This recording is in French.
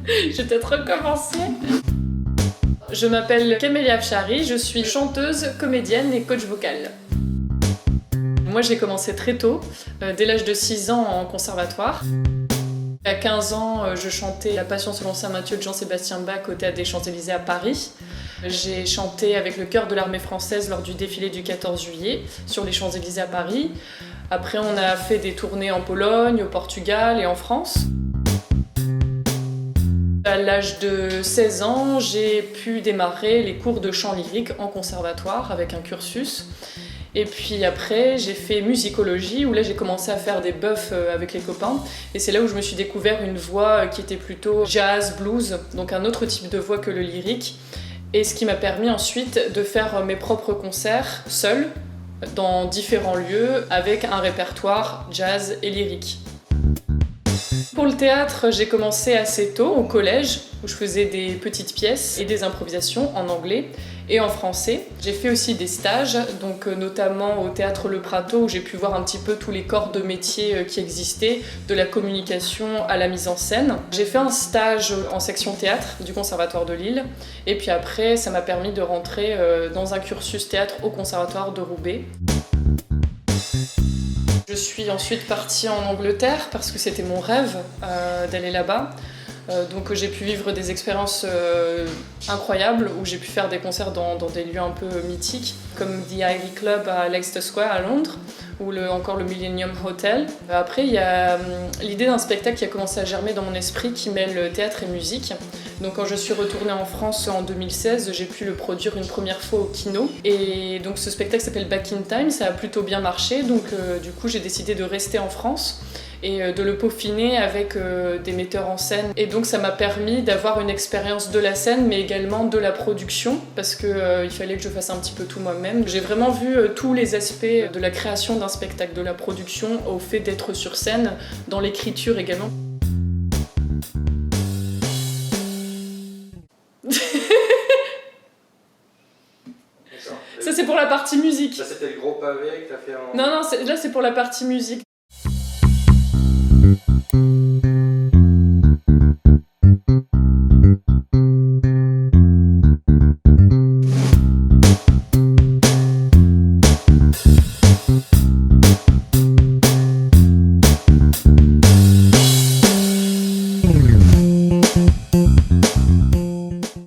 Je vais peut-être recommencer. Je m'appelle Camélia Afshari, je suis chanteuse, comédienne et coach vocal. Moi j'ai commencé très tôt, dès l'âge de 6 ans en conservatoire. À 15 ans, je chantais La Passion selon saint Matthieu de Jean-Sébastien Bach au Théâtre des Champs-Élysées à Paris. J'ai chanté avec le chœur de l'armée française lors du défilé du 14 juillet sur les Champs-Élysées à Paris. Après on a fait des tournées en Pologne, au Portugal et en France. À l'âge de 16 ans, j'ai pu démarrer les cours de chant lyrique en conservatoire avec un cursus. Et puis après, j'ai fait musicologie, où là j'ai commencé à faire des buffs avec les copains. Et c'est là où je me suis découvert une voix qui était plutôt jazz, blues, donc un autre type de voix que le lyrique. Et ce qui m'a permis ensuite de faire mes propres concerts, seule, dans différents lieux, avec un répertoire jazz et lyrique. Pour le théâtre, j'ai commencé assez tôt, au collège, où je faisais des petites pièces et des improvisations en anglais et en français. J'ai fait aussi des stages, donc notamment au Théâtre Le Prato, où j'ai pu voir un petit peu tous les corps de métier qui existaient, de la communication à la mise en scène. J'ai fait un stage en section théâtre du Conservatoire de Lille, et puis après, ça m'a permis de rentrer dans un cursus théâtre au Conservatoire de Roubaix. Je suis ensuite partie en Angleterre parce que c'était mon rêve d'aller là-bas. Donc j'ai pu vivre des expériences incroyables où j'ai pu faire des concerts dans des lieux un peu mythiques comme The Ivy Club à Leicester Square à Londres ou encore le Millennium Hotel. Après il y a l'idée d'un spectacle qui a commencé à germer dans mon esprit qui mêle théâtre et musique. Donc quand je suis retournée en France en 2016, j'ai pu le produire une première fois au Kino. Et donc ce spectacle s'appelle Back in Time, ça a plutôt bien marché. Donc du coup j'ai décidé de rester en France et de le peaufiner avec des metteurs en scène. Et donc ça m'a permis d'avoir une expérience de la scène mais également de la production parce qu'il fallait que je fasse un petit peu tout moi-même. J'ai vraiment vu tous les aspects de la création d'un spectacle, de la production au fait d'être sur scène, dans l'écriture également. Ça c'est pour la partie musique. Ça c'était le gros pavé que t'as fait en... Non, là c'est pour la partie musique.